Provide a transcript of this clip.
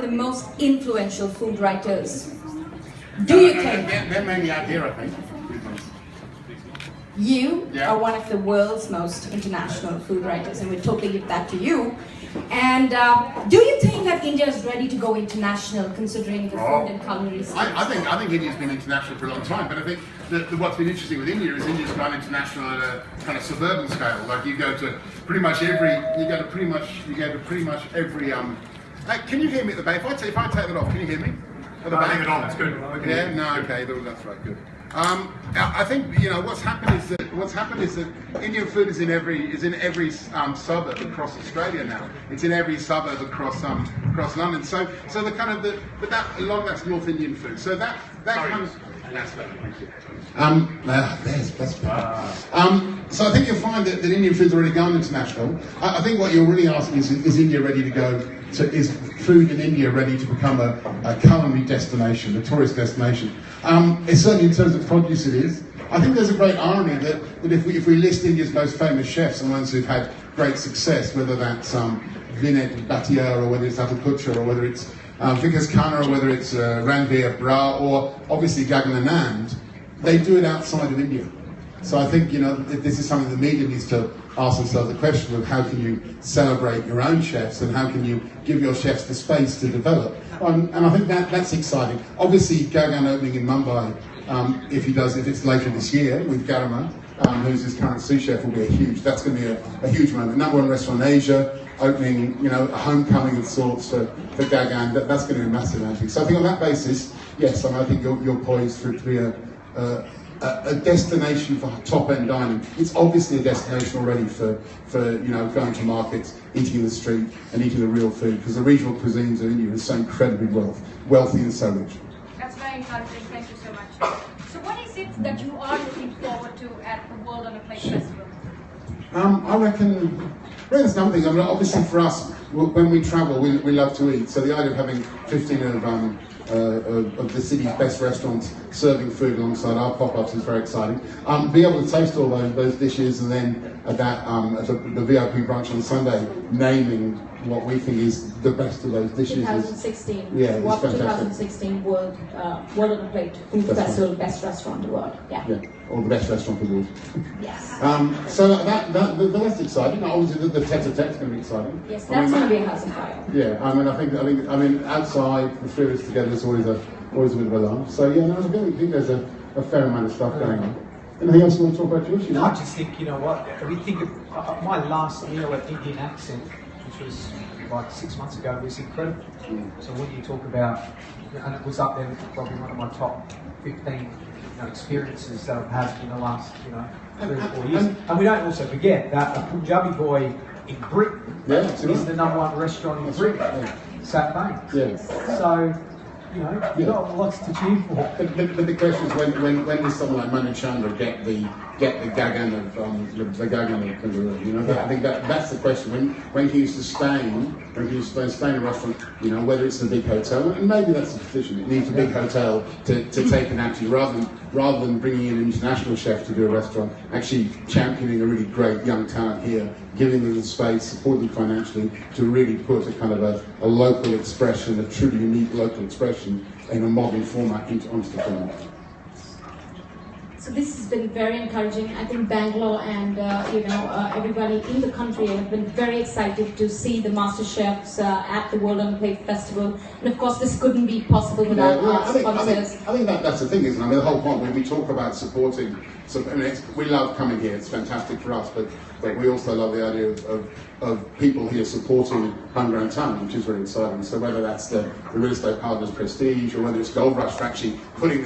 the most influential food writers. Do you think they're mainly out here, I think. You are one of the world's most international food writers, and we totally give that to you. And do you think that India is ready to go international, considering the food and culinary skills? I think India's been international for a long time, but I think that what's been interesting with India is India's gone international at a kind of suburban scale. Like you go to pretty much every. Can you hear me at the back? If I take that off, can you hear me? At the back? Leave it on. It's good. Yeah. No. Okay. That's right. Good. I think what's happened is that Indian food is in every suburb across Australia now. It's in every suburb across London. So the kind of a lot of that's North Indian food. So that comes. That's better. Thank you. That's better. So I think you'll find that Indian food's already gone international. I think what you're really asking is India ready to go? Is food in India ready to become a culinary destination, a tourist destination? It's certainly in terms of produce it is. I think there's a great irony that if we list India's most famous chefs and ones who've had great success, whether that's Vinay Bhatia or whether it's Atul Kuchar or whether it's Vikas Khanna or whether it's Ranveer Brar or obviously Gagan Anand, they do it outside of India. So I think this is something the media needs to ask themselves the question of how can you celebrate your own chefs and how can you give your chefs the space to develop. And I think that's exciting. Obviously Gagan opening in Mumbai, if it's later this year with Garima, who's his current sous chef, will be that's going to be a huge moment. #1 restaurant in Asia, opening, a homecoming of sorts for Gagan, that's going to be massive, I think. So I think on that basis, yes, I think you're poised for it to be a destination for top-end dining. It's obviously a destination already for going to markets, eating in the street, and eating the real food, because the regional cuisines of India is so incredibly wealthy and so rich. That's very encouraging. Thank you so much. So, what is it that you are looking forward to at the World on a Plate Festival? I reckon there's another thing. I mean, obviously for us, when we travel, we love to eat. So the idea of having 15 of the city's best restaurants serving food alongside our pop-ups is very exciting. Be able to taste all those dishes, and then at the VIP brunch on Sunday, naming what we think is the best of those dishes. 2016. Yeah, what 2016 World on a Plate Food Festival, best restaurant in the world. Yeah. Or the best restaurant in the world. Yes. So that's exciting. Obviously, the tete-a-tete's going to be exciting. Yes, that's going to be a house of fire. Yeah, I mean, outside the three of us together is always a bit of a laugh. So yeah, no, I think there's a fair amount of stuff going on. Anything else you want to talk about, George? No, I just think what we think of my last meal at Indian Accent, which was like 6 months ago, was incredible. So when you talk about, and it was up there with probably one of my top 15 experiences that I've had in the last 3 or 4 years. And we don't also forget that a Punjabi boy in Britain is the #1 restaurant in Britain. Same thing. Yeah. So you've got lots to cheer for. But the question is when does someone like Manu Chandra get the Gagan of the Gagan of Punjab? I think that's the question. When can you sustain a restaurant? Whether it's a big hotel, and maybe that's the decision. It needs a big hotel to take an action rather than bringing in an international chef to do a restaurant. Actually championing a really great young talent here, giving them the space, supporting them financially to really put a kind of a local expression, a truly unique local expression in a modern format onto the format. So this has been very encouraging. I think Bangalore and everybody in the country have been very excited to see the master chefs at the World on the Plate Festival. And of course, this couldn't be possible without our sponsors. I think that's the thing, isn't it? I mean, the whole point when we talk about supporting. So, we love coming here. It's fantastic for us, but we also love the idea of people here supporting homegrown talent, which is really exciting. So whether that's the real estate partners Prestige, or whether it's Gold Rush for actually putting this